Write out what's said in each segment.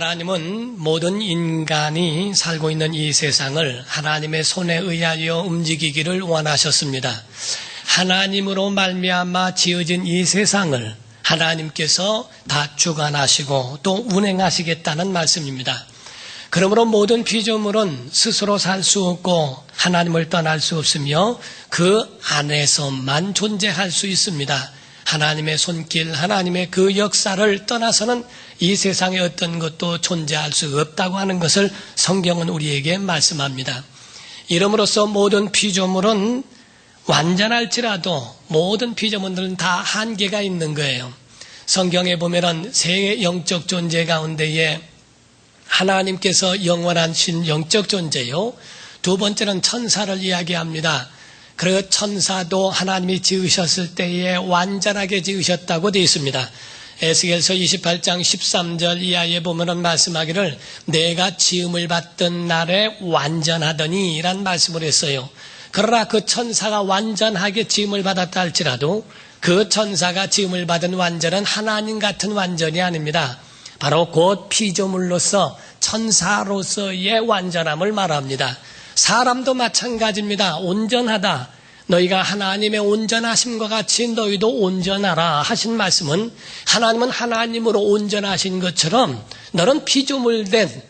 하나님은 모든 인간이 살고 있는 이 세상을 하나님의 손에 의하여 움직이기를 원하셨습니다. 하나님으로 말미암아 지어진 이 세상을 하나님께서 다 주관하시고 또 운행하시겠다는 말씀입니다. 그러므로 모든 피조물은 스스로 살 수 없고 하나님을 떠날 수 없으며 그 안에서만 존재할 수 있습니다. 하나님의 손길, 하나님의 그 역사를 떠나서는 이 세상에 어떤 것도 존재할 수 없다고 하는 것을 성경은 우리에게 말씀합니다. 이름으로써 모든 피조물은 완전할지라도 모든 피조물들은 다 한계가 있는 거예요. 성경에 보면은 세 영적 존재 가운데에 하나님께서 영원하신 영적 존재요. 두 번째는 천사를 이야기합니다. 그 천사도 하나님이 지으셨을 때에 완전하게 지으셨다고 되어 있습니다. 에스겔서 28장 13절 이하에 보면은 말씀하기를 내가 지음을 받던 날에 완전하더니 이란 말씀을 했어요. 그러나 그 천사가 완전하게 지음을 받았다 할지라도 그 천사가 지음을 받은 완전은 하나님 같은 완전이 아닙니다. 바로 곧 피조물로서 천사로서의 완전함을 말합니다. 사람도 마찬가지입니다. 온전하다. 너희가 하나님의 온전하심과 같이 너희도 온전하라 하신 말씀은 하나님은 하나님으로 온전하신 것처럼 너는 피조물된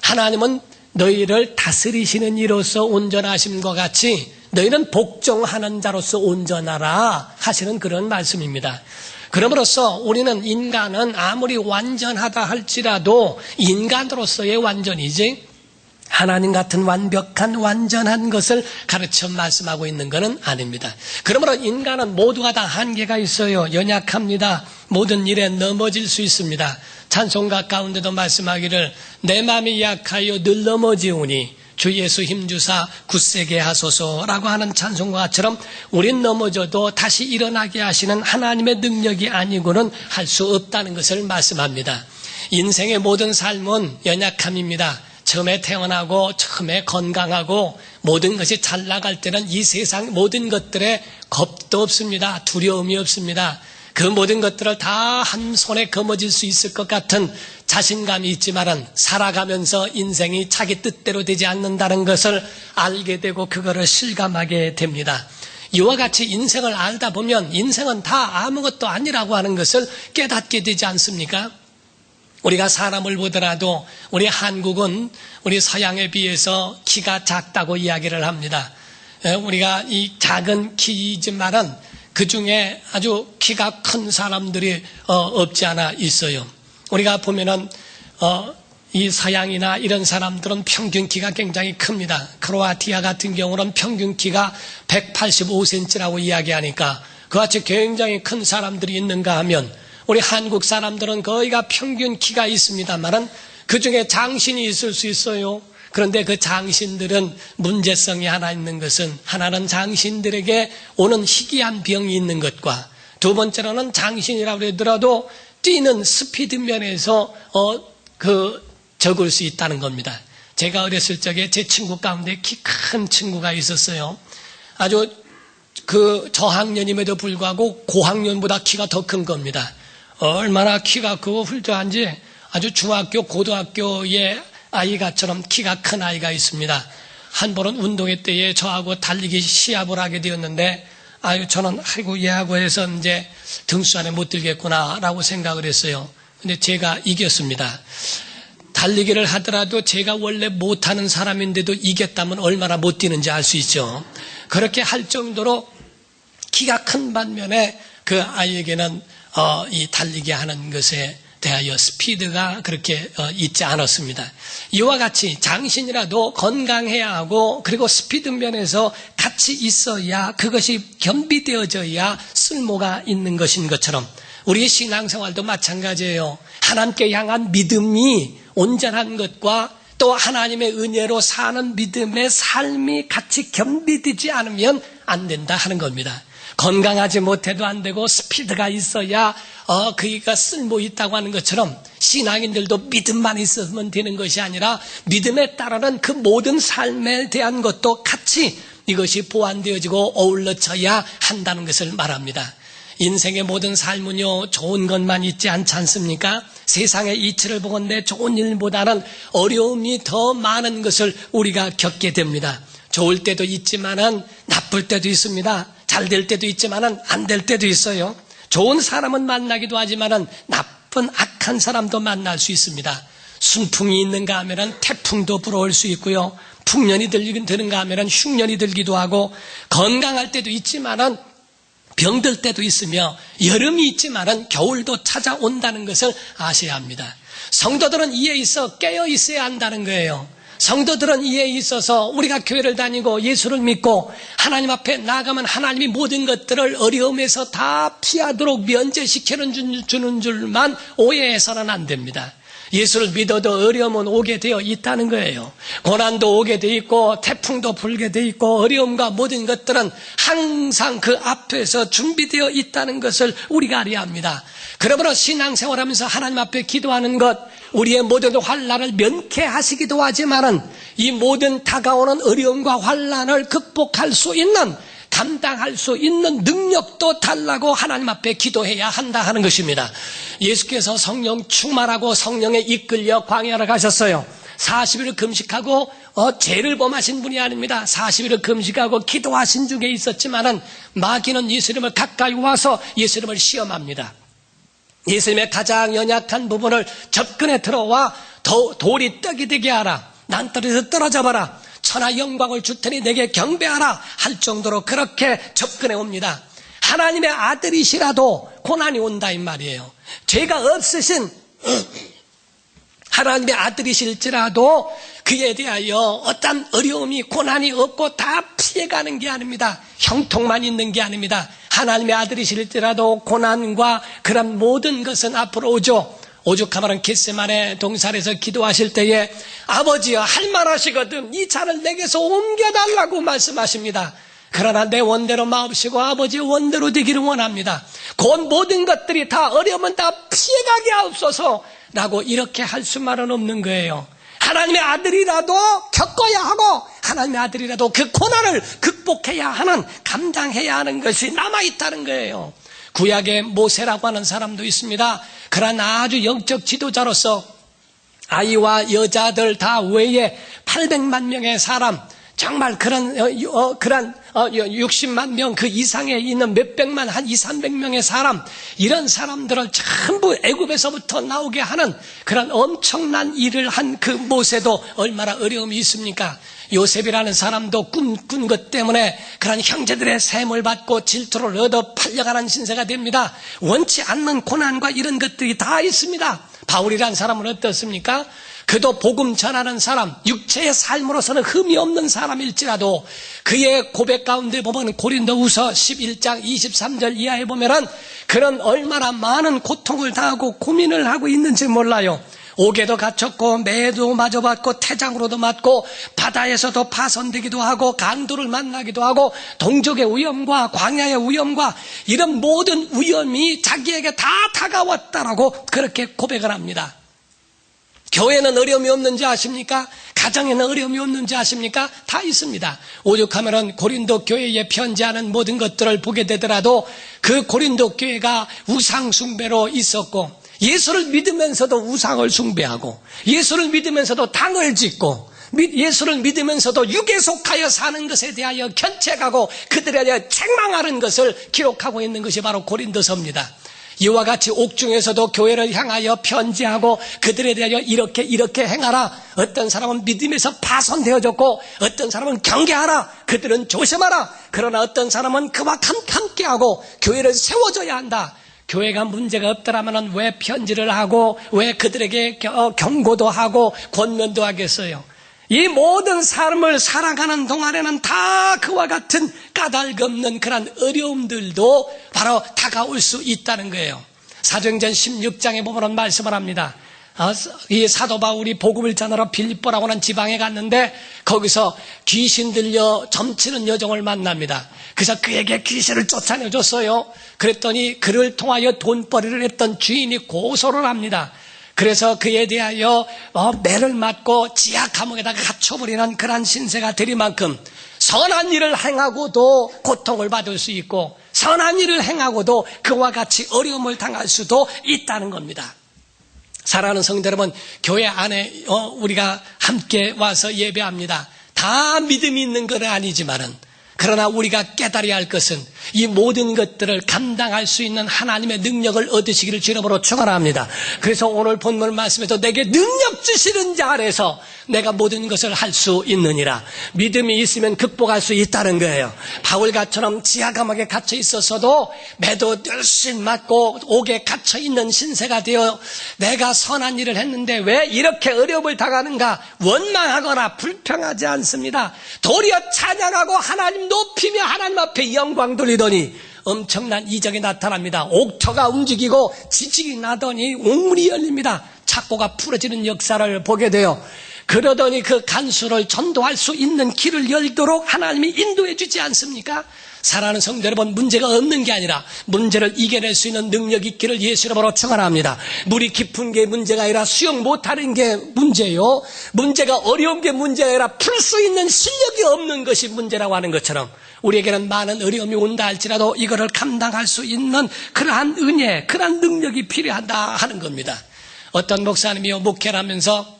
하나님은 너희를 다스리시는 이로서 온전하심과 같이 너희는 복종하는 자로서 온전하라 하시는 그런 말씀입니다. 그럼으로써 우리는 인간은 아무리 완전하다 할지라도 인간으로서의 완전이지 하나님 같은 완벽한 완전한 것을 가르쳐 말씀하고 있는 것은 아닙니다. 그러므로 인간은 모두가 다 한계가 있어요. 연약합니다. 모든 일에 넘어질 수 있습니다. 찬송가 가운데도 말씀하기를 내 마음이 약하여 늘 넘어지오니 주 예수 힘주사 굳세게 하소서라고 하는 찬송가처럼 우린 넘어져도 다시 일어나게 하시는 하나님의 능력이 아니고는 할 수 없다는 것을 말씀합니다. 인생의 모든 삶은 연약함입니다. 처음에 태어나고 처음에 건강하고 모든 것이 잘 나갈 때는 이 세상 모든 것들에 겁도 없습니다. 두려움이 없습니다. 그 모든 것들을 다 한 손에 거머쥘 수 있을 것 같은 자신감이 있지만은 살아가면서 인생이 자기 뜻대로 되지 않는다는 것을 알게 되고 그거를 실감하게 됩니다. 이와 같이 인생을 알다 보면 인생은 다 아무것도 아니라고 하는 것을 깨닫게 되지 않습니까? 우리가 사람을 보더라도 우리 한국은 우리 서양에 비해서 키가 작다고 이야기를 합니다. 우리가 이 작은 키이지만은 그 중에 아주 키가 큰 사람들이 없지 않아 있어요. 우리가 보면은 이 서양이나 이런 사람들은 평균 키가 굉장히 큽니다. 크로아티아 같은 경우는 평균 키가 185cm라고 이야기하니까 그같이 굉장히 큰 사람들이 있는가 하면 우리 한국 사람들은 거의가 평균 키가 있습니다만은 그 중에 장신이 있을 수 있어요. 그런데 그 장신들은 문제성이 하나 있는 것은 하나는 장신들에게 오는 희귀한 병이 있는 것과 두 번째로는 장신이라고 하더라도 뛰는 스피드 면에서 적을 수 있다는 겁니다. 제가 어렸을 적에 제 친구 가운데 키 큰 친구가 있었어요. 아주 그 저학년임에도 불구하고 고학년보다 키가 더 큰 겁니다. 얼마나 키가 크고 훌륭한지 아주 중학교, 고등학교의 아이가처럼 키가 큰 아이가 있습니다. 한 번은 운동회 때에 저하고 달리기 시합을 하게 되었는데 저는 얘하고 해서 이제 등수 안에 못 들겠구나라고 생각을 했어요. 근데 제가 이겼습니다. 달리기를 하더라도 제가 원래 못하는 사람인데도 이겼다면 얼마나 못 뛰는지 알 수 있죠. 그렇게 할 정도로 키가 큰 반면에 그 아이에게는 이 달리기 하는 것에 대하여 스피드가 그렇게 있지 않았습니다. 이와 같이 장신이라도 건강해야 하고 그리고 스피드 면에서 같이 있어야 그것이 겸비되어져야 쓸모가 있는 것인 것처럼 우리의 신앙생활도 마찬가지예요. 하나님께 향한 믿음이 온전한 것과 또 하나님의 은혜로 사는 믿음의 삶이 같이 겸비되지 않으면 안 된다 하는 겁니다. 건강하지 못해도 안 되고 스피드가 있어야 그가 쓸모 있다고 하는 것처럼 신앙인들도 믿음만 있으면 되는 것이 아니라 믿음에 따르는 그 모든 삶에 대한 것도 같이 이것이 보완되어지고 어울러져야 한다는 것을 말합니다. 인생의 모든 삶은요, 좋은 것만 있지 않지 않습니까? 세상의 이치를 보건대 좋은 일보다는 어려움이 더 많은 것을 우리가 겪게 됩니다. 좋을 때도 있지만은 나쁠 때도 있습니다. 잘 될 때도 있지만은 안 될 때도 있어요. 좋은 사람은 만나기도 하지만은 나쁜 악한 사람도 만날 수 있습니다. 순풍이 있는가 하면은 태풍도 불어올 수 있고요. 풍년이 드는가 하면은 흉년이 들기도 하고, 건강할 때도 있지만은 병들 때도 있으며, 여름이 있지만은 겨울도 찾아온다는 것을 아셔야 합니다. 성도들은 이에 있어 깨어 있어야 한다는 거예요. 성도들은 이에 있어서 우리가 교회를 다니고 예수를 믿고 하나님 앞에 나가면 하나님이 모든 것들을 어려움에서 다 피하도록 면제시켜주는 줄만 오해해서는 안 됩니다. 예수를 믿어도 어려움은 오게 되어 있다는 거예요. 고난도 오게 되어 있고 태풍도 불게 되어 있고 어려움과 모든 것들은 항상 그 앞에서 준비되어 있다는 것을 우리가 알아야 합니다. 그러므로 신앙생활하면서 하나님 앞에 기도하는 것, 우리의 모든 환난을 면케하시기도 하지만은 이 모든 다가오는 어려움과 환난을 극복할 수 있는, 감당할 수 있는 능력도 달라고 하나님 앞에 기도해야 한다 하는 것입니다. 예수께서 성령 충만하고 성령에 이끌려 광야를 가셨어요. 40일을 금식하고 죄를 범하신 분이 아닙니다. 40일을 금식하고 기도하신 중에 있었지만은 마귀는 예수님을 가까이 와서 예수님을 시험합니다. 예수님의 가장 연약한 부분을 접근해 들어와 돌이 떡이 되게 하라, 난떨에서 떨어져 봐라, 천하 영광을 줄 테니 내게 경배하라 할 정도로 그렇게 접근해 옵니다. 하나님의 아들이시라도 고난이 온다 이 말이에요. 죄가 없으신 하나님의 아들이실지라도 그에 대하여 어떤 어려움이 고난이 없고 다 피해가는 게 아닙니다. 형통만 있는 게 아닙니다. 하나님의 아들이실지라도 고난과 그런 모든 것은 앞으로 오죠. 오죽하면 겟세마네 동산에서 기도하실 때에 아버지여 할만하시거든 이 잔을 내게서 옮겨달라고 말씀하십니다. 그러나 내 원대로 마옵시고 아버지의 원대로 되기를 원합니다. 곧 모든 것들이 다 어려우면 다 피해가게 하옵소서 라고 이렇게 할 수만은 없는 거예요. 하나님의 아들이라도 겪어야 하고 하나님의 아들이라도 그 고난을 극복해야 하는, 감당해야 하는 것이 남아있다는 거예요. 구약의 모세라고 하는 사람도 있습니다. 그러나 아주 영적 지도자로서 아이와 여자들 다 외에 800만 명의 사람, 정말 그런 60만 명 그 이상에 있는 몇백만, 한 200~300명의 사람, 이런 사람들을 전부 애굽에서부터 나오게 하는 그런 엄청난 일을 한 그 모세도 얼마나 어려움이 있습니까? 요셉이라는 사람도 꿈꾼 것 때문에 그런 형제들의 셈을 받고 질투를 얻어 팔려가는 신세가 됩니다. 원치 않는 고난과 이런 것들이 다 있습니다. 바울이라는 사람은 어떻습니까? 그도 복음 전하는 사람, 육체의 삶으로서는 흠이 없는 사람일지라도 그의 고백 가운데 보면 고린도후서 11장 23절 이하에 보면은 그런 얼마나 많은 고통을 당하고 고민을 하고 있는지 몰라요. 옥에도 갇혔고 매도 맞아봤고 태장으로도 맞고 바다에서도 파손되기도 하고 강도를 만나기도 하고 동족의 위험과 광야의 위험과 이런 모든 위험이 자기에게 다 다가왔다라고 그렇게 고백을 합니다. 교회는 어려움이 없는지 아십니까? 가정에는 어려움이 없는지 아십니까? 다 있습니다. 오죽하면 고린도 교회에 편지하는 모든 것들을 보게 되더라도 그 고린도 교회가 우상 숭배로 있었고 예수를 믿으면서도 우상을 숭배하고 예수를 믿으면서도 당을 짓고 예수를 믿으면서도 육에 속하여 사는 것에 대하여 견책하고 그들에 대하여 책망하는 것을 기록하고 있는 것이 바로 고린도서입니다. 이와 같이 옥중에서도 교회를 향하여 편지하고 그들에 대하여 이렇게 행하라. 어떤 사람은 믿음에서 파손되어졌고 어떤 사람은 경계하라. 그들은 조심하라. 그러나 어떤 사람은 그와 함께하고 교회를 세워줘야 한다. 교회가 문제가 없더라면 왜 편지를 하고 왜 그들에게 경고도 하고 권면도 하겠어요. 이 모든 삶을 살아가는 동안에는 다 그와 같은 까닭없는 그런 어려움들도 바로 다가올 수 있다는 거예요. 사도행전 16장에 보면 말씀을 합니다. 이 사도 바울이 복음을 전하러 빌립보라고 하는 지방에 갔는데 거기서 귀신 들려 점치는 여종을 만납니다. 그래서 그에게 귀신을 쫓아내줬어요. 그랬더니 그를 통하여 돈벌이를 했던 주인이 고소를 합니다. 그래서 그에 대하여 매를 맞고 지하 감옥에다가 갇혀버리는 그런 신세가 되리만큼 선한 일을 행하고도 고통을 받을 수 있고 선한 일을 행하고도 그와 같이 어려움을 당할 수도 있다는 겁니다. 사랑하는 성도 여러분, 교회 안에 우리가 함께 와서 예배합니다. 다 믿음이 있는 건 아니지만은, 그러나 우리가 깨달아야 할 것은 이 모든 것들을 감당할 수 있는 하나님의 능력을 얻으시기를 주님으로 축원합니다. 그래서 오늘 본문 말씀에도 내게 능력 주시는 자 아래서 내가 모든 것을 할 수 있느니라. 믿음이 있으면 극복할 수 있다는 거예요. 바울같처럼 지하 감옥에 갇혀 있었어도 매도 열심히 맞고 옥에 갇혀 있는 신세가 되어 내가 선한 일을 했는데 왜 이렇게 어려움을 당하는가 원망하거나 불평하지 않습니다. 도리어 찬양하고 하나님 높이며 하나님 앞에 영광 돌리더니 엄청난 이적이 나타납니다. 옥터가 움직이고 지진이 나더니 옥문이 열립니다. 착고가 풀어지는 역사를 보게 돼요. 그러더니 그 간수를 전도할 수 있는 길을 열도록 하나님이 인도해 주지 않습니까? 사랑하는 성도 여러분, 문제가 없는 게 아니라 문제를 이겨낼 수 있는 능력 있기를 예수 이름으로 축원합니다. 물이 깊은 게 문제가 아니라 수영 못하는 게 문제요. 문제가 어려운 게 문제가 아니라 풀 수 있는 실력이 없는 것이 문제라고 하는 것처럼 우리에게는 많은 어려움이 온다 할지라도 이거를 감당할 수 있는 그러한 은혜, 그러한 능력이 필요하다 하는 겁니다. 어떤 목사님이 목회를 하면서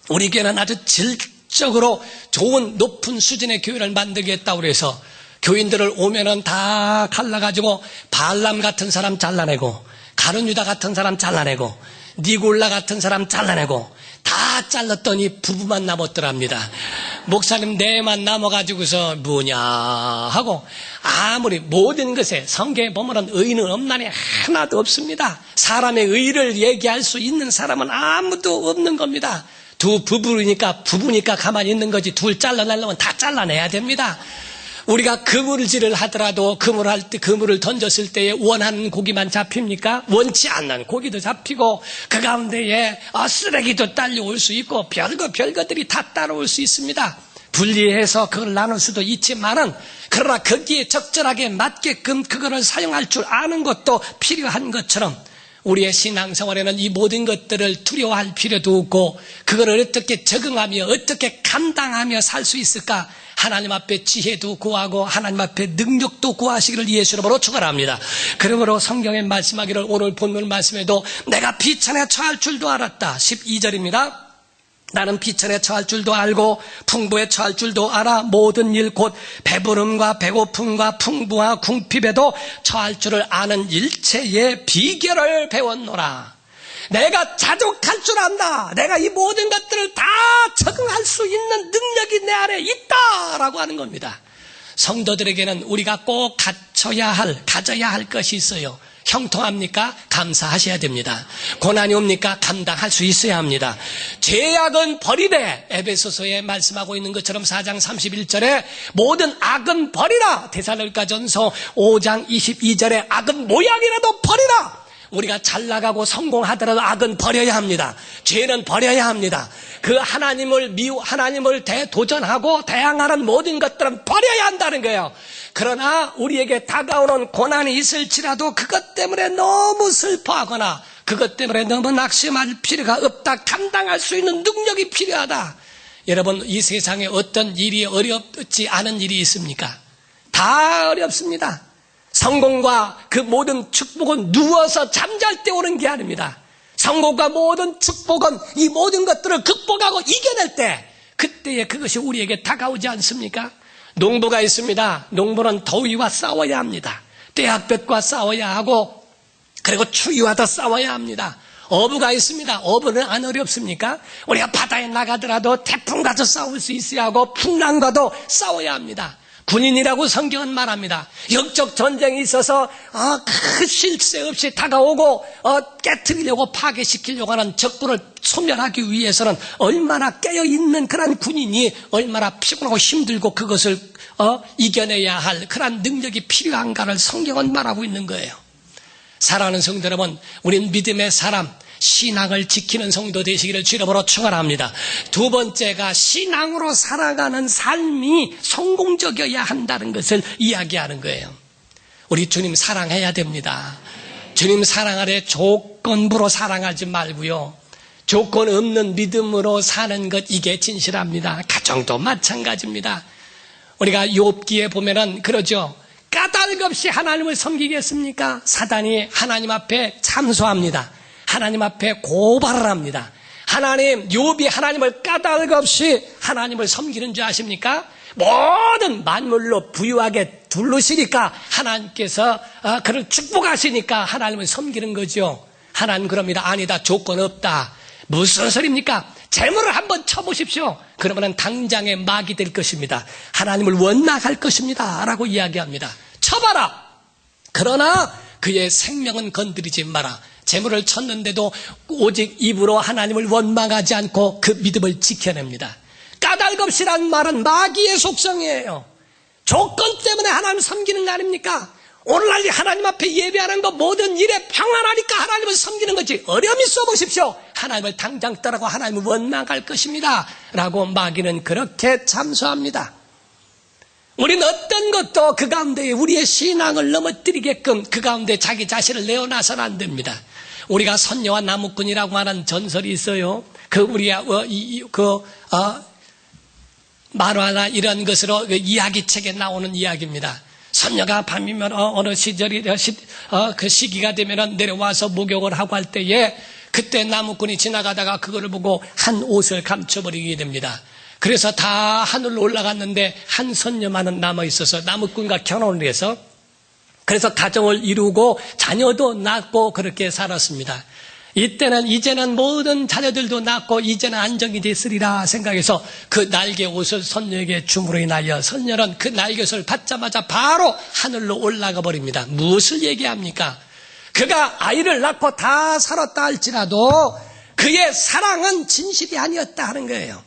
우리 교회는 아주 질적으로 좋은 높은 수준의 교회를 만들겠다고 그래서 교인들을 오면은 다 갈라가지고 발람 같은 사람 잘라내고 가룟유다 같은 사람 잘라내고 니골라 같은 사람 잘라내고 다 잘랐더니 부부만 남았더랍니다. 목사님 내만 남아가지고서 뭐냐 하고 아무리 모든 것에 성경에 보면은 의인은 없나니 하나도 없습니다. 사람의 의를 얘기할 수 있는 사람은 아무도 없는 겁니다. 두 부부니까 가만히 있는 거지 둘 잘라내려면 다 잘라내야 됩니다. 우리가 그물질을 하더라도 그물할 때 그물을 던졌을 때에 원하는 고기만 잡힙니까? 원치 않는 고기도 잡히고 그 가운데에 쓰레기도 딸려올 수 있고 별거들이 다 따라올 수 있습니다. 분리해서 그걸 나눌 수도 있지만은 그러나 거기에 적절하게 맞게끔 그거를 사용할 줄 아는 것도 필요한 것처럼 우리의 신앙생활에는 이 모든 것들을 두려워할 필요도 없고 그거를 어떻게 적응하며 어떻게 감당하며 살 수 있을까? 하나님 앞에 지혜도 구하고 하나님 앞에 능력도 구하시기를 예수 이름으로 축원합니다. 그러므로 성경에 말씀하기를 오늘 본문 말씀에도 내가 비천에 처할 줄도 알았다. 12절입니다. 나는 비천에 처할 줄도 알고 풍부에 처할 줄도 알아 모든 일 곧 배부름과 배고픔과 풍부와 궁핍에도 처할 줄을 아는 일체의 비결을 배웠노라. 내가 자족할 줄 안다. 내가 이 모든 것들을 다 적응할 수 있는 능력이 내 안에 있다라고 하는 겁니다. 성도들에게는 우리가 꼭 가져야 할 것이 있어요. 형통합니까? 감사하셔야 됩니다. 고난이 옵니까? 감당할 수 있어야 합니다. 죄악은 버리되 에베소서에 말씀하고 있는 것처럼 4장 31절에 모든 악은 버리라. 데살로니가전서 5장 22절에 악은 모양이라도 버리라. 우리가 잘 나가고 성공하더라도 악은 버려야 합니다. 죄는 버려야 합니다. 그 하나님을 도전하고 대항하는 모든 것들은 버려야 한다는 거예요. 그러나 우리에게 다가오는 고난이 있을지라도 그것 때문에 너무 슬퍼하거나 그것 때문에 너무 낙심할 필요가 없다. 감당할 수 있는 능력이 필요하다. 여러분, 이 세상에 어떤 일이 어렵지 않은 일이 있습니까? 다 어렵습니다. 성공과 그 모든 축복은 누워서 잠잘 때 오는 게 아닙니다. 성공과 모든 축복은 이 모든 것들을 극복하고 이겨낼 때 그때에 그것이 우리에게 다가오지 않습니까? 농부가 있습니다. 농부는 더위와 싸워야 합니다. 떼약볕과 싸워야 하고 그리고 추위와도 싸워야 합니다. 어부가 있습니다. 어부는 안 어렵습니까? 우리가 바다에 나가더라도 태풍과도 싸울 수 있어야 하고 풍랑과도 싸워야 합니다. 군인이라고 성경은 말합니다. 영적 전쟁이 있어서 쉴 새 없이 다가오고 깨트리려고 파괴시키려고 하는 적군을 소멸하기 위해서는 얼마나 깨어있는 그런 군인이 얼마나 피곤하고 힘들고 그것을 이겨내야 할 그런 능력이 필요한가를 성경은 말하고 있는 거예요. 사랑하는 성도 여러분, 우린 믿음의 사람, 신앙을 지키는 성도 되시기를 주님으로 축원합니다. 두 번째가 신앙으로 살아가는 삶이 성공적이어야 한다는 것을 이야기하는 거예요. 우리 주님 사랑해야 됩니다. 주님 사랑하래 조건부로 사랑하지 말고요. 조건 없는 믿음으로 사는 것, 이게 진실합니다. 가정도 마찬가지입니다. 우리가 욥기에 보면은 그러죠. 까닭 없이 하나님을 섬기겠습니까? 사단이 하나님 앞에 참소합니다. 하나님 앞에 고발을 합니다. 하나님, 욥이 하나님을 까닭 없이 하나님을 섬기는 줄 아십니까? 모든 만물로 부유하게 두르시니까 하나님께서 그를 축복하시니까 하나님을 섬기는 거죠. 하나님 그럽니다. 아니다. 조건 없다. 무슨 소리입니까? 재물을 한번 쳐보십시오. 그러면 당장에 막이 될 것입니다. 하나님을 원망할 것입니다. 라고 이야기합니다. 쳐봐라. 그러나 그의 생명은 건드리지 마라. 재물을 쳤는데도 오직 입으로 하나님을 원망하지 않고 그 믿음을 지켜냅니다. 까닭 없이란 말은 마귀의 속성이에요. 조건 때문에 하나님 섬기는 거 아닙니까? 오늘날 하나님 앞에 예배하는 거 모든 일에 평안하니까 하나님을 섬기는 거지. 어려움이 써보십시오. 하나님을 당장 따라고 하나님을 원망할 것입니다. 라고 마귀는 그렇게 참소합니다. 우리는 어떤 것도 그 가운데 우리의 신앙을 넘어뜨리게끔 그 가운데 자기 자신을 내어놔서는 안 됩니다. 우리가 선녀와 나무꾼이라고 하는 전설이 있어요. 만화나 이런 것으로 이야기책에 나오는 이야기입니다. 선녀가 밤이면 어느 그 시기가 되면 내려와서 목욕을 하고 할 때에 그때 나무꾼이 지나가다가 그거를 보고 한 옷을 감춰버리게 됩니다. 그래서 다 하늘로 올라갔는데 한 선녀만은 남아있어서 나무꾼과 결혼을 해서 그래서 가정을 이루고 자녀도 낳고 그렇게 살았습니다. 이제는 모든 자녀들도 낳고 이제는 안정이 됐으리라 생각해서 그 날개 옷을 선녀에게 주므로 인하여 선녀는 그 날개옷을 받자마자 바로 하늘로 올라가 버립니다. 무엇을 얘기합니까? 그가 아이를 낳고 다 살았다 할지라도 그의 사랑은 진실이 아니었다 하는 거예요.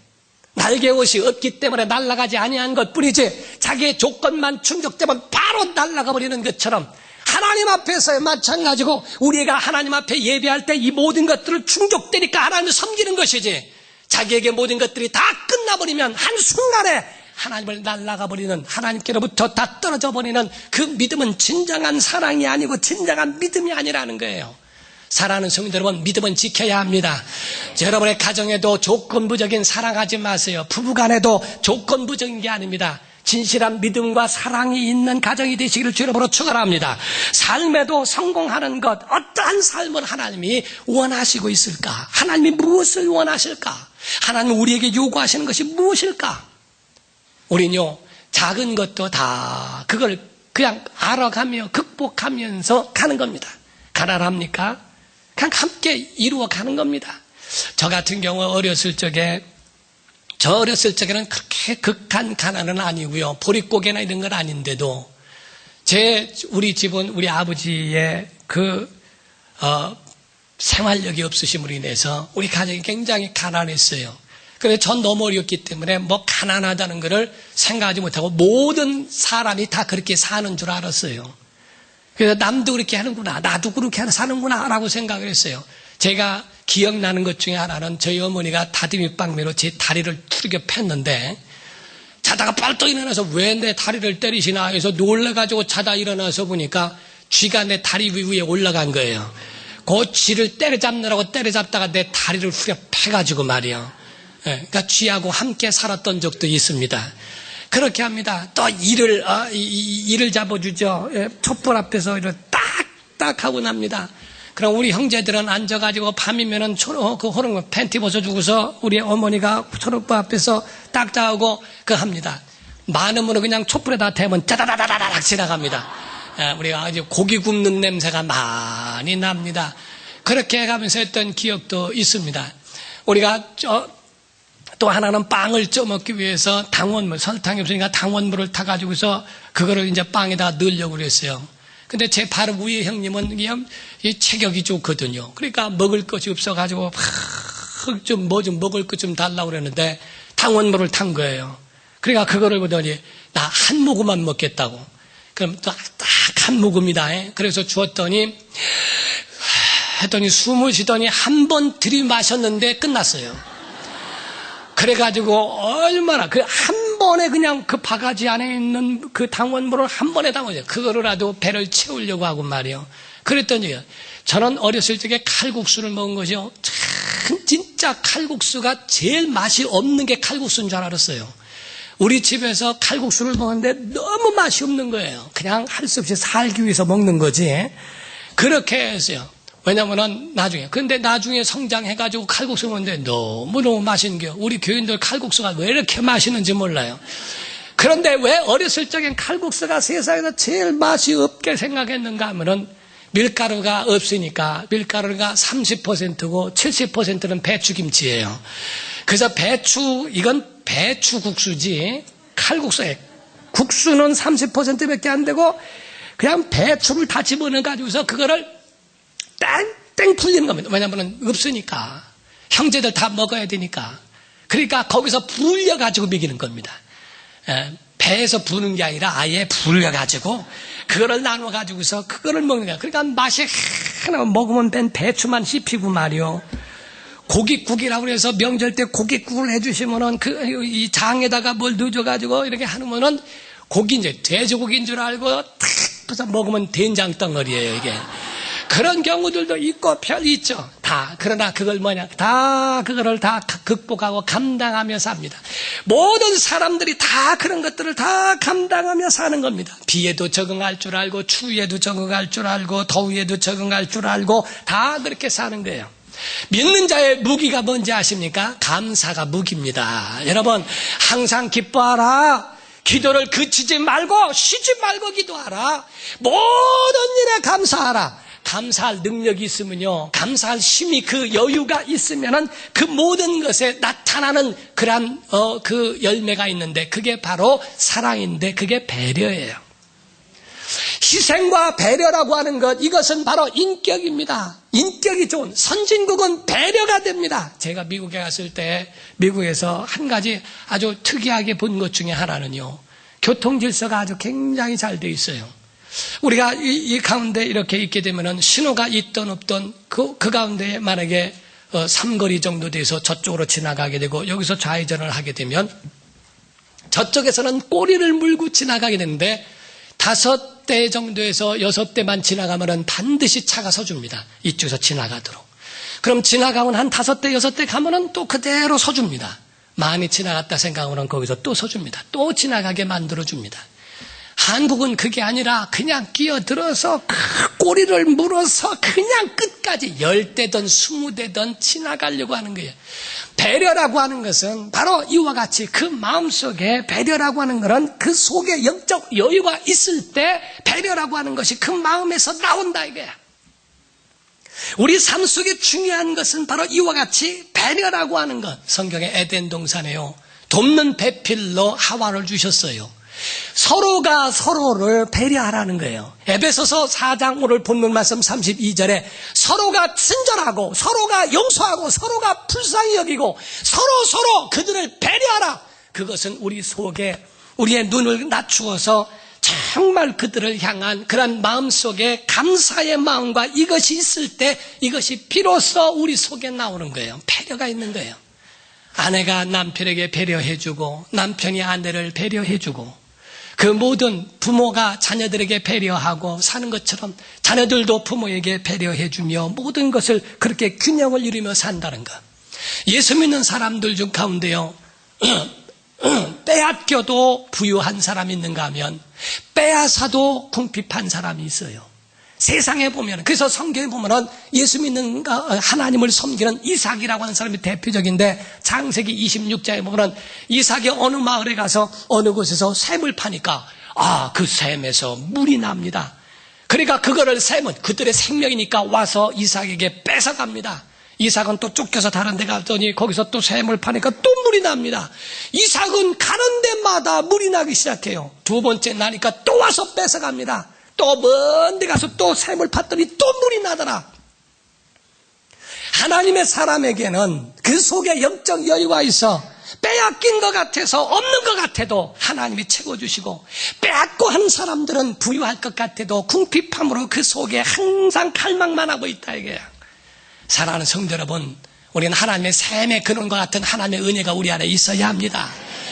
날개옷이 없기 때문에 날아가지 아니한 것뿐이지 자기의 조건만 충족되면 바로 날아가 버리는 것처럼 하나님 앞에서 마찬가지고 우리가 하나님 앞에 예배할 때 이 모든 것들을 충족되니까 하나님을 섬기는 것이지 자기에게 모든 것들이 다 끝나버리면 한순간에 하나님을 날아가 버리는 하나님께로부터 다 떨어져 버리는 그 믿음은 진정한 사랑이 아니고 진정한 믿음이 아니라는 거예요. 사랑하는 성도 여러분, 믿음은 지켜야 합니다. 여러분의 가정에도 조건부적인 사랑하지 마세요. 부부간에도 조건부적인 게 아닙니다. 진실한 믿음과 사랑이 있는 가정이 되시기를 주의 이름으로 축원합니다. 삶에도 성공하는 것, 어떠한 삶을 하나님이 원하시고 있을까? 하나님이 무엇을 원하실까? 하나님은 우리에게 요구하시는 것이 무엇일까? 우리는요, 작은 것도 다 그걸 그냥 알아가며 극복하면서 가는 겁니다. 가난합니까? 그냥 함께 이루어 가는 겁니다. 저 같은 경우 어렸을 적에는 그렇게 극한 가난은 아니고요. 보릿고개나 이런 건 아닌데도 우리 집은 우리 아버지의 생활력이 없으심으로 인해서 우리 가정이 굉장히 가난했어요. 그런데 전 너무 어렸기 때문에 가난하다는 것을 생각하지 못하고 모든 사람이 다 그렇게 사는 줄 알았어요. 그래서 남도 그렇게 하는구나, 나도 그렇게 사는구나 라고 생각을 했어요. 제가 기억나는 것 중에 하나는 저희 어머니가 다듬이방매로 제 다리를 두들겨 팼는데 자다가 빨떡 일어나서 왜 내 다리를 때리시나 해서 놀라가지고 자다 일어나서 보니까 쥐가 내 다리 위에 올라간 거예요. 그 쥐를 때려잡느라고 때려잡다가 내 다리를 후려 패가지고 말이에요. 그러니까 쥐하고 함께 살았던 적도 있습니다. 그렇게 합니다. 또 이를 잡아주죠. 촛불 앞에서 이렇게 딱딱 하고 납니다. 그럼 우리 형제들은 앉아가지고 밤이면은 호롱 팬티 벗어주고서 우리 어머니가 초록불 앞에서 딱딱하고 합니다. 많으면 그냥 촛불에다 대면 짜다다다다닥 지나갑니다. 우리가 아주 고기 굽는 냄새가 많이 납니다. 그렇게 해가면서 했던 기억도 있습니다. 우리가 또 하나는 빵을 쪄먹기 위해서 당원물, 설탕이 없으니까 당원물을 타가지고서 그거를 이제 빵에다가 넣으려고 그랬어요. 근데 제 바로 위에 형님은 그냥 이 체격이 좋거든요. 그러니까 먹을 것이 없어가지고 좀 먹을 것 좀 달라고 그랬는데 당원물을 탄 거예요. 그러니까 그거를 보더니 나 한 모금만 먹겠다고. 그럼 딱 한 모금이다. 그래서 주었더니 숨을 쉬더니 한 번 들이마셨는데 끝났어요. 그래가지고 얼마나 한 번에 그냥 그 바가지 안에 있는 그 당원물을 한 번에 담아줘요. 그거라도 배를 채우려고 하고 말이에요. 그랬더니 저는 어렸을 적에 칼국수를 먹은 것이요. 참 진짜 칼국수가 제일 맛이 없는 게 칼국수인 줄 알았어요. 우리 집에서 칼국수를 먹는데 너무 맛이 없는 거예요. 그냥 할 수 없이 살기 위해서 먹는 거지. 그렇게 했어요. 왜냐면은 근데 나중에 성장해가지고 칼국수 먹는데 너무너무 맛있는 게 우리 교인들 칼국수가 왜 이렇게 맛있는지 몰라요. 그런데 왜 어렸을 적엔 칼국수가 세상에서 제일 맛이 없게 생각했는가 하면은 밀가루가 없으니까 밀가루가 30%고 70%는 배추김치예요. 그래서 이건 배추국수지 칼국수에 국수는 30%밖에 안 되고 그냥 배추를 다 집어넣어 가지고서 그거를 땡땡 풀리는 겁니다. 왜냐하면 없으니까 형제들 다 먹어야 되니까. 그러니까 거기서 불려가지고 먹이는 겁니다. 배에서 부는 게 아니라 아예 불려가지고 그거를 나눠가지고서 그거를 먹는 거야. 그러니까 맛이 하나 먹으면 배추만 씹히고 말이요. 고깃국이라고 해서 명절 때 고깃국을 해주시면은 이 장에다가 뭘 넣어줘가지고 이렇게 하면은 이제 돼지고기인 줄 알고 탁 해서 먹으면 된장 덩어리예요, 이게. 그런 경우들도 있고 있죠. 그러나 그거를 다 극복하고 감당하며 삽니다. 모든 사람들이 다 그런 것들을 다 감당하며 사는 겁니다. 비에도 적응할 줄 알고, 추위에도 적응할 줄 알고, 더위에도 적응할 줄 알고, 다 그렇게 사는 거예요. 믿는 자의 무기가 뭔지 아십니까? 감사가 무기입니다. 여러분, 항상 기뻐하라. 기도를 그치지 말고, 쉬지 말고 기도하라. 모든 일에 감사하라. 감사할 능력이 있으면요, 감사할 힘이 그 여유가 있으면은 그 모든 것에 나타나는 그러한 그 열매가 있는데 그게 바로 사랑인데 그게 배려예요. 희생과 배려라고 하는 것, 이것은 바로 인격입니다. 인격이 좋은 선진국은 배려가 됩니다. 제가 미국에 갔을 때 미국에서 한 가지 아주 특이하게 본 것 중에 하나는요, 교통 질서가 아주 굉장히 잘 돼 있어요. 우리가 이 가운데 이렇게 있게 되면은 신호가 있던 없던 그 가운데 만약에 삼거리 정도 돼서 저쪽으로 지나가게 되고 여기서 좌회전을 하게 되면 저쪽에서는 꼬리를 물고 지나가게 되는데 5대 정도에서 6대만 지나가면은 반드시 차가 서줍니다. 이쪽에서 지나가도록. 그럼 지나가면 한 5대, 6대 가면은 또 그대로 서줍니다. 많이 지나갔다 생각하면 거기서 또 서줍니다. 또 지나가게 만들어줍니다. 한국은 그게 아니라 그냥 끼어들어서 꼬리를 물어서 그냥 끝까지 10대든 20대든 지나가려고 하는 거예요. 배려라고 하는 것은 바로 이와 같이 그 마음속에 배려라고 하는 것은 그 속에 영적 여유가 있을 때 배려라고 하는 것이 그 마음에서 나온다 이거야. 우리 삶 속에 중요한 것은 바로 이와 같이 배려라고 하는 것. 성경의 에덴 동산에요, 돕는 배필로 하와를 주셨어요. 서로가 서로를 배려하라는 거예요. 에베소서 4장 오늘 본문 말씀 32절에 서로가 친절하고 서로가 용서하고 서로가 불쌍히 여기고 서로 그들을 배려하라. 그것은 우리 속에 우리의 눈을 낮추어서 정말 그들을 향한 그런 마음속에 감사의 마음과 이것이 있을 때 이것이 비로소 우리 속에 나오는 거예요. 배려가 있는 거예요. 아내가 남편에게 배려해주고 남편이 아내를 배려해주고 그 모든 부모가 자녀들에게 배려하고 사는 것처럼 자녀들도 부모에게 배려해주며 모든 것을 그렇게 균형을 이루며 산다는 것. 예수 믿는 사람들 중 가운데요, 빼앗겨도 부유한 사람이 있는가 하면 빼앗아도 궁핍한 사람이 있어요. 세상에 보면, 그래서 성경에 보면은 예수 믿는 하나님을 섬기는 이삭이라고 하는 사람이 대표적인데 창세기 26장에 보면은 이삭이 어느 마을에 가서 어느 곳에서 샘을 파니까 그 샘에서 물이 납니다. 그러니까 그거를 샘은 그들의 생명이니까 와서 이삭에게 뺏어갑니다. 이삭은 또 쫓겨서 다른 데 갔더니 거기서 또 샘을 파니까 또 물이 납니다. 이삭은 가는 데마다 물이 나기 시작해요. 두 번째 나니까 또 와서 뺏어갑니다. 또 먼 데 가서 또 샘을 팠더니 또 물이 나더라. 하나님의 사람에게는 그 속에 영적 여유가 있어 빼앗긴 것 같아서 없는 것 같아도 하나님이 채워주시고, 빼앗고 하는 사람들은 부유할 것 같아도 궁핍함으로 그 속에 항상 갈망만 하고 있다 이게야. 사랑하는 성도 여러분, 우리는 하나님의 샘의 그런과 같은 하나님의 은혜가 우리 안에 있어야 합니다.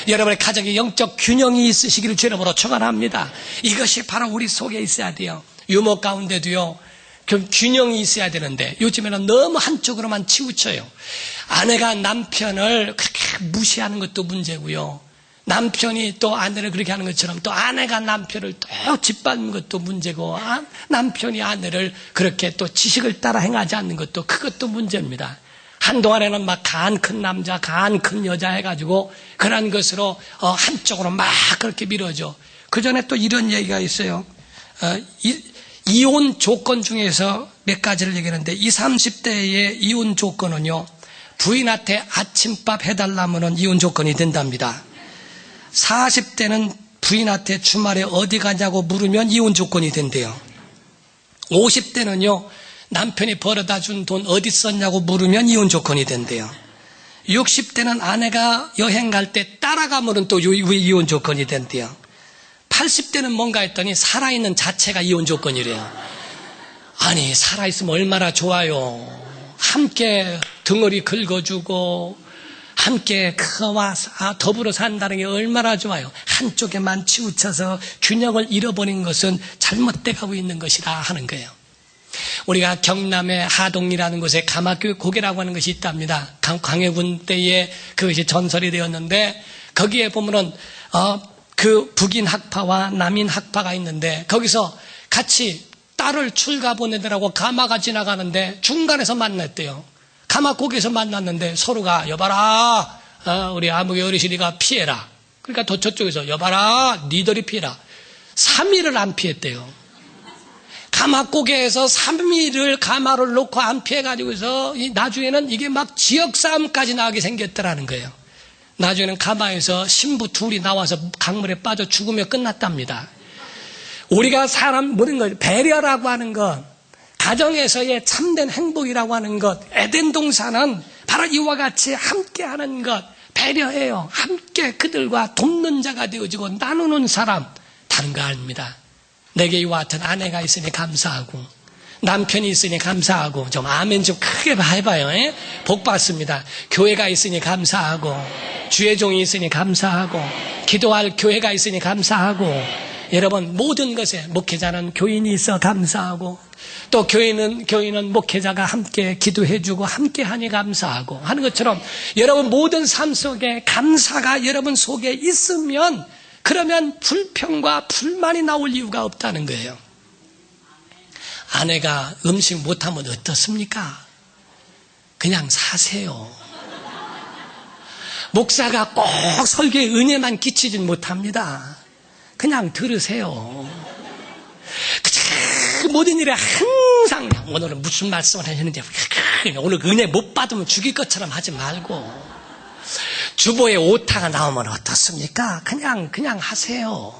여러분의 가정에 영적 균형이 있으시기를 주 이름으로 축원합니다. 이것이 바로 우리 속에 있어야 돼요. 유머 가운데도요, 균형이 있어야 되는데 요즘에는 너무 한쪽으로만 치우쳐요. 아내가 남편을 그렇게 무시하는 것도 문제고요, 남편이 또 아내를 그렇게 하는 것처럼 또 아내가 남편을 또 짓밟는 것도 문제고, 남편이 아내를 그렇게 또 지식을 따라 행하지 않는 것도 그것도 문제입니다. 한동안에는 막 간 큰 남자, 간 큰 여자 해가지고 그런 것으로 한쪽으로 막 그렇게 밀어줘. 그 전에 또 이런 얘기가 있어요. 이혼 조건 중에서 몇 가지를 얘기하는데, 20, 30대의 이혼 조건은요, 부인한테 아침밥 해달라면 이혼 조건이 된답니다. 40대는 부인한테 주말에 어디 가냐고 물으면 이혼 조건이 된대요. 50대는요, 남편이 벌어다 준 돈 어디 썼냐고 물으면 이혼 조건이 된대요. 60대는 아내가 여행 갈 때 따라가면 또 이혼 조건이 된대요. 80대는 뭔가 했더니 살아있는 자체가 이혼 조건이래요. 아니, 살아있으면 얼마나 좋아요. 함께 덩어리 긁어주고 함께 그와 더불어 산다는 게 얼마나 좋아요. 한쪽에만 치우쳐서 균형을 잃어버린 것은 잘못돼 가고 있는 것이라 하는 거예요. 우리가 경남의 하동이라는 곳에 가마교회 고개라고 하는 것이 있답니다. 광해군 때에 그것이 전설이 되었는데, 거기에 보면은 그 북인 학파와 남인 학파가 있는데, 거기서 같이 딸을 출가 보내더라고 가마가 지나가는데 중간에서 만났대요. 가마 고개에서 만났는데 서로가 여봐라, 우리 아무개 어르신이가 피해라. 그러니까 더 저쪽에서 여봐라, 니들이 피해라. 3일을 안 피했대요. 가마 고개에서 3일을 가마를 놓고 안 피해가지고서 나중에는 이게 막 지역싸움까지 나오게 생겼더라는 거예요. 나중에는 가마에서 신부 둘이 나와서 강물에 빠져 죽으며 끝났답니다. 우리가 사람 모든 것, 배려라고 하는 것, 가정에서의 참된 행복이라고 하는 것, 에덴 동산은 바로 이와 같이 함께하는 것, 배려해요. 함께 그들과 돕는 자가 되어지고 나누는 사람, 다른 거 아닙니다. 내게 이와 같은 아내가 있으니 감사하고, 남편이 있으니 감사하고, 좀 아멘 좀 크게 해봐요. 복 받습니다. 교회가 있으니 감사하고, 주의 종이 있으니 감사하고, 기도할 교회가 있으니 감사하고, 여러분 모든 것에 목회자는 교인이 있어 감사하고, 또 교인은 목회자가 함께 기도해주고 함께 하니 감사하고 하는 것처럼, 여러분 모든 삶 속에 감사가 여러분 속에 있으면, 그러면 불평과 불만이 나올 이유가 없다는 거예요. 아내가 음식 못하면 어떻습니까? 그냥 사세요. 목사가 꼭 설교에 은혜만 끼치진 못합니다. 그냥 들으세요. 모든 일에 항상 오늘은 무슨 말씀을 하셨는지, 오늘 은혜 못 받으면 죽일 것처럼 하지 말고, 주보에 오타가 나오면 어떻습니까? 그냥 하세요.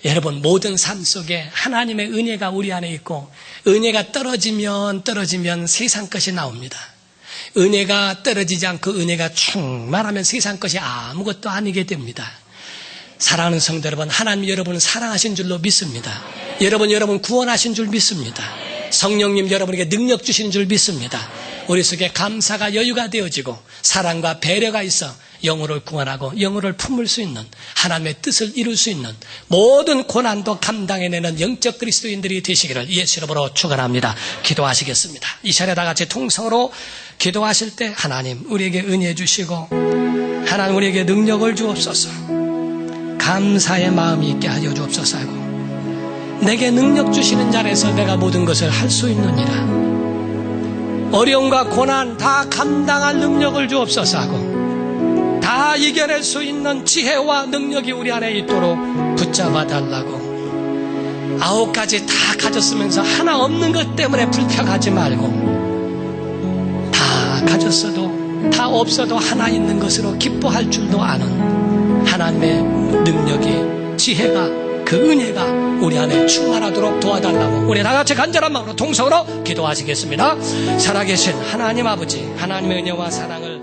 여러분 모든 삶 속에 하나님의 은혜가 우리 안에 있고, 은혜가 떨어지면 세상 것이 나옵니다. 은혜가 떨어지지 않고 은혜가 충만하면 세상 것이 아무것도 아니게 됩니다. 사랑하는 성도 여러분, 하나님 여러분을 사랑하신 줄로 믿습니다. 여러분 구원하신 줄 믿습니다. 성령님 여러분에게 능력 주시는 줄 믿습니다. 우리 속에 감사가 여유가 되어지고 사랑과 배려가 있어 영혼을 구원하고 영혼을 품을 수 있는, 하나님의 뜻을 이룰 수 있는 모든 고난도 감당해내는 영적 그리스도인들이 되시기를 예수 이름으로 축원합니다. 기도하시겠습니다. 이 시간에 다 같이 통성으로 기도하실 때 하나님 우리에게 은혜 주시고, 하나님 우리에게 능력을 주옵소서, 감사의 마음이 있게 하여 주옵소서 하고, 내게 능력 주시는 자리에서 내가 모든 것을 할 수 있느니라. 어려움과 고난 다 감당할 능력을 주옵소서 하고, 다 이겨낼 수 있는 지혜와 능력이 우리 안에 있도록 붙잡아 달라고. 9가지 다 가졌으면서 하나 없는 것 때문에 불평하지 말고, 다 가졌어도 다 없어도 하나 있는 것으로 기뻐할 줄도 아는 하나님의 능력이, 지혜가, 그 은혜가 우리 안에 충만하도록 도와달라고 우리 다같이 간절한 마음으로 통성으로 기도하시겠습니다. 살아계신 하나님 아버지, 하나님의 은혜와 사랑을